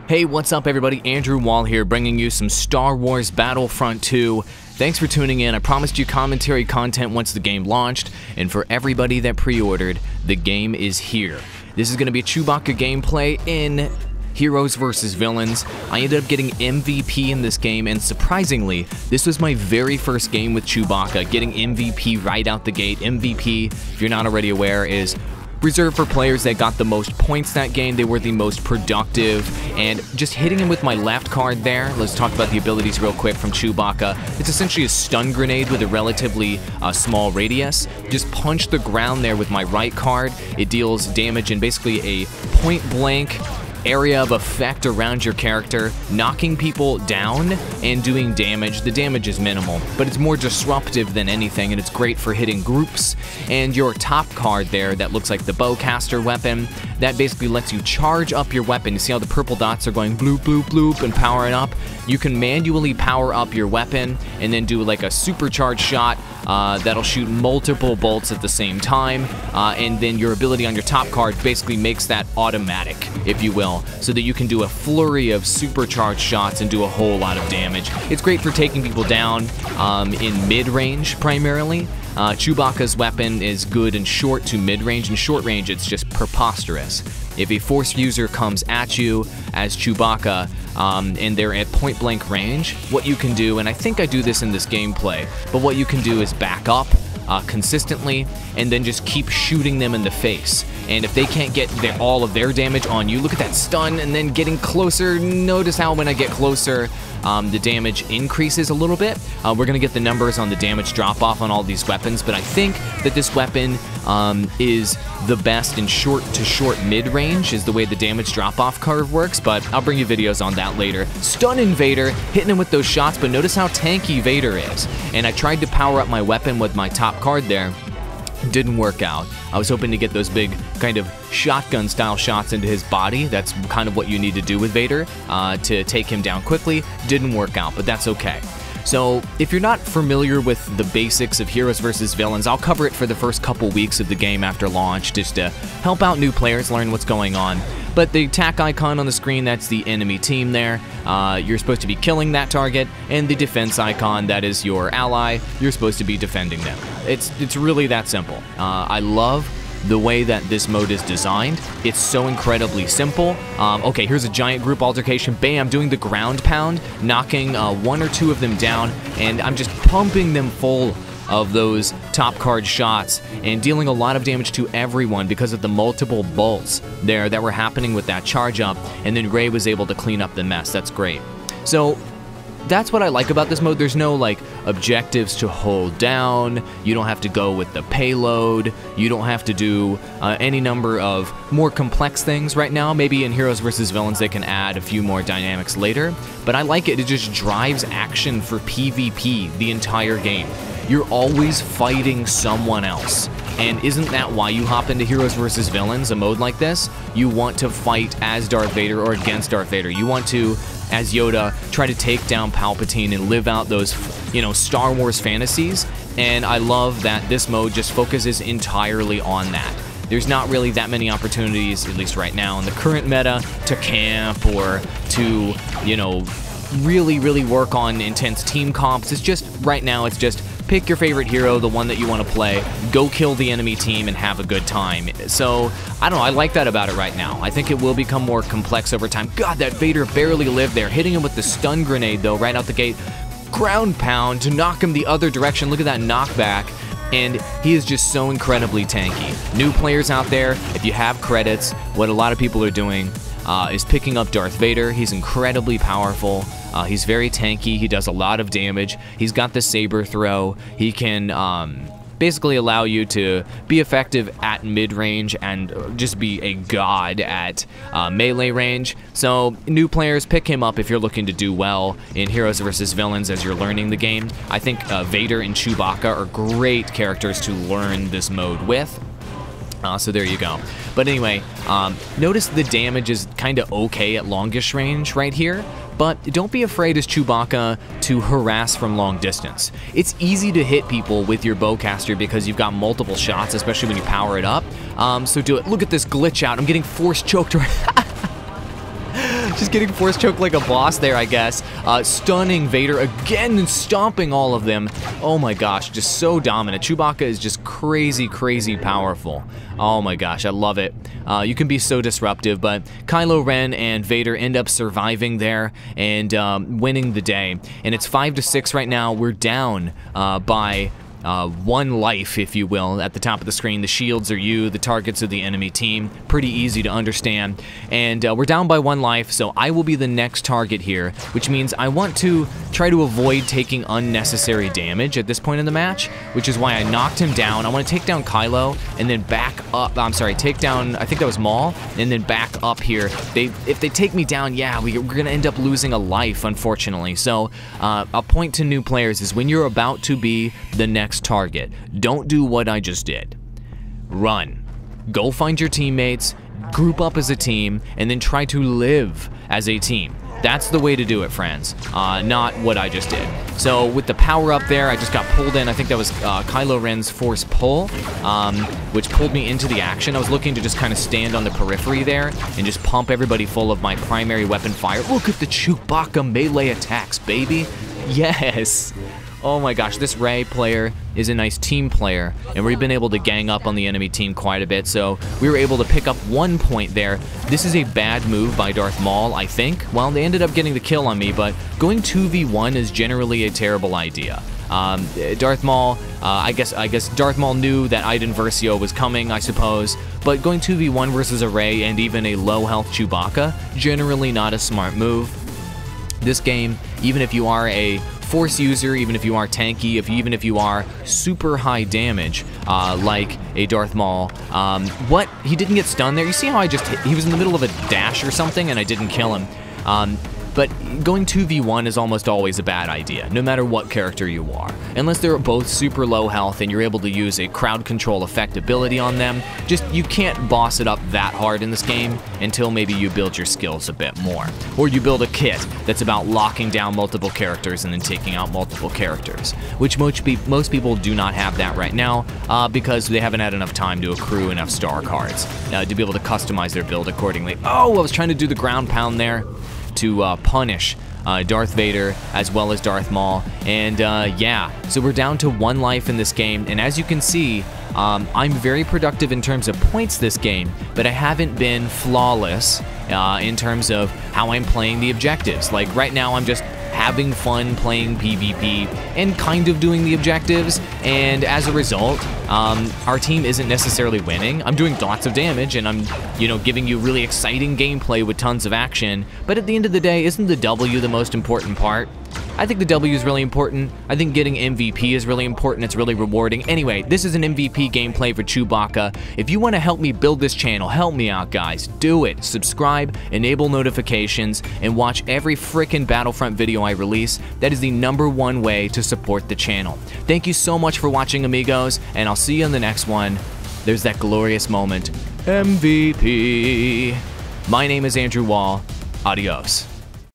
Hey, what's up everybody? Andrew Awall here, bringing you some Star Wars Battlefront 2. Thanks for tuning in. I promised you commentary content once the game launched, and for everybody that pre-ordered, the game is here. This is going to be a Chewbacca gameplay in Heroes vs. Villains. I ended up getting MVP in this game, and surprisingly, this was my very first game with Chewbacca, getting MVP right out the gate. MVP, if you're not already aware, is reserved for players that got the most points that game. They were the most productive, and just hitting him with my left card there. Let's talk about the abilities real quick from Chewbacca. It's essentially a stun grenade with a relatively small radius. Just punch the ground there with my right card. It deals damage in basically a point-blank area of effect around your character, knocking people down and doing damage. The damage is minimal, but it's more disruptive than anything, and it's great for hitting groups. And your top card there, that looks like the bowcaster weapon, that basically lets you charge up your weapon. You see how the purple dots are going bloop, bloop, bloop, and powering up? You can manually power up your weapon and then do like a supercharged shot that'll shoot multiple bolts at the same time, and then your ability on your top card basically makes that automatic, if you will, so that you can do a flurry of supercharged shots and do a whole lot of damage. It's great for taking people down in mid-range primarily. Chewbacca's weapon is good in short to mid-range. In short range, it's just preposterous. If a Force user comes at you as Chewbacca and they're at point-blank range, what you can do, and I think I do this in this gameplay, but what you can do is back up consistently and then just keep shooting them in the face. And if they can't get all of their damage on you, look at that stun, and then getting closer. Notice how when I get closer, the damage increases a little bit. We're going to get the numbers on the damage drop-off on all these weapons, but I think that this weapon is the best in short to short mid-range, is the way the damage drop-off curve works, but I'll bring you videos on that later. Stunning Vader, hitting him with those shots, but notice how tanky Vader is. And I tried to power up my weapon with my top card there. Didn't work out. I was hoping to get those big kind of shotgun style shots into his body. That's kind of what you need to do with Vader to take him down quickly. Didn't work out, but that's okay. So if you're not familiar with the basics of Heroes vs. Villains, I'll cover it for the first couple weeks of the game after launch, just to help out new players learn what's going on. But the attack icon on the screen, that's the enemy team there. You're supposed to be killing that target, and the defense icon, that is your ally. You're supposed to be defending them. It's really that simple. I love the way that this mode is designed. It's so incredibly simple. Okay, here's a giant group altercation. Bam, doing the ground pound, knocking one or two of them down, and I'm just pumping them full of those top card shots and dealing a lot of damage to everyone because of the multiple bolts there that were happening with that charge up, and then Rey was able to clean up the mess. That's great. So that's what I like about this mode. There's no like objectives to hold down. You don't have to go with the payload. You don't have to do any number of more complex things right now. Maybe in Heroes vs. Villains they can add a few more dynamics later, but I like it. It just drives action for PvP the entire game. You're always fighting someone else. And isn't that why you hop into Heroes vs. Villains, a mode like this? You want to fight as Darth Vader or against Darth Vader. You want to, as Yoda, try to take down Palpatine and live out those, Star Wars fantasies. And I love that this mode just focuses entirely on that. There's not really that many opportunities, at least right now in the current meta, to camp or to, really work on intense team comps. It's just, right now, it's just pick your favorite hero, the one that you want to play, go kill the enemy team, and have a good time. So, I don't know, I like that about it right now. I think it will become more complex over time. God, that Vader barely lived there. Hitting him with the stun grenade, though, right out the gate. Ground pound to knock him the other direction. Look at that knockback. And he is just so incredibly tanky. New players out there, if you have credits, what a lot of people are doing is picking up Darth Vader. He's incredibly powerful. He's very tanky. He does a lot of damage. He's got the saber throw. He can basically allow you to be effective at mid-range and just be a god at melee range. So new players, pick him up if you're looking to do well in Heroes vs. Villains as you're learning the game. I think Vader and Chewbacca are great characters to learn this mode with. So there you go. But anyway, notice the damage is kind of okay at longish range right here, but don't be afraid as Chewbacca to harass from long distance. It's easy to hit people with your bowcaster because you've got multiple shots, especially when you power it up. So do it. Look at this glitch out. I'm getting force choked right Just getting force choked like a boss there, I guess. Stunning Vader again and stomping all of them. Oh my gosh, just so dominant. Chewbacca is just crazy, crazy powerful. Oh my gosh, I love it. You can be so disruptive, but Kylo Ren and Vader end up surviving there and winning the day. And it's 5-6 right now. We're down by 1 life, if you will, at the top of the screen. The shields are you, the targets are the enemy team. Pretty easy to understand. And we're down by 1 life, so I will be the next target here, which means I want to try to avoid taking unnecessary damage at this point in the match, which is why I knocked him down. I want to take down Kylo and then back up. I'm sorry, take down, I think that was Maul, and then back up here. If they take me down, yeah, we're going to end up losing a life, unfortunately. So I'll point to new players is when you're about to be the next target, don't do what I just did. Run. Go find your teammates, group up as a team, and then try to live as a team. That's the way to do it, friends, not what I just did. So with the power up there, I just got pulled in. I think that was Kylo Ren's force pull, which pulled me into the action. I was looking to just kind of stand on the periphery there and just pump everybody full of my primary weapon fire. Look at the Chewbacca melee attacks, baby. Yes. Oh my gosh, this Rey player is a nice team player, and we've been able to gang up on the enemy team quite a bit, so we were able to pick up 1 point there. This is a bad move by Darth Maul, I think. Well, they ended up getting the kill on me, but going 2v1 is generally a terrible idea. Darth Maul, I guess Darth Maul knew that Iden Versio was coming, I suppose, but going 2v1 versus a Rey and even a low health Chewbacca, generally not a smart move. This game, even if you are a force user, even if you are tanky, even if you are super high damage, like a Darth Maul, he didn't get stunned there. You see how he was in the middle of a dash or something and I didn't kill him. But going 2v1 is almost always a bad idea, no matter what character you are. Unless they're both super low health and you're able to use a crowd control effect ability on them, you can't boss it up that hard in this game until maybe you build your skills a bit more. Or you build a kit that's about locking down multiple characters and then taking out multiple characters, which most people do not have that right now because they haven't had enough time to accrue enough star cards to be able to customize their build accordingly. Oh, I was trying to do the ground pound there to punish Darth Vader as well as Darth Maul, and yeah, so we're down to 1 life in this game, and as you can see, I'm very productive in terms of points this game, but I haven't been flawless in terms of how I'm playing the objectives. Like right now, I'm just having fun playing PvP and kind of doing the objectives, and as a result, our team isn't necessarily winning. I'm doing lots of damage and I'm, giving you really exciting gameplay with tons of action, but at the end of the day, isn't the W the most important part? I think the W is really important. I think getting MVP is really important. It's really rewarding. Anyway, this is an MVP gameplay for Chewbacca. If you want to help me build this channel, help me out, guys. Do it. Subscribe, enable notifications, and watch every frickin' Battlefront video I release. That is the #1 way to support the channel. Thank you so much for watching, amigos, and I'll see you in the next one. There's that glorious moment. MVP. My name is Andrew Wall. Adios.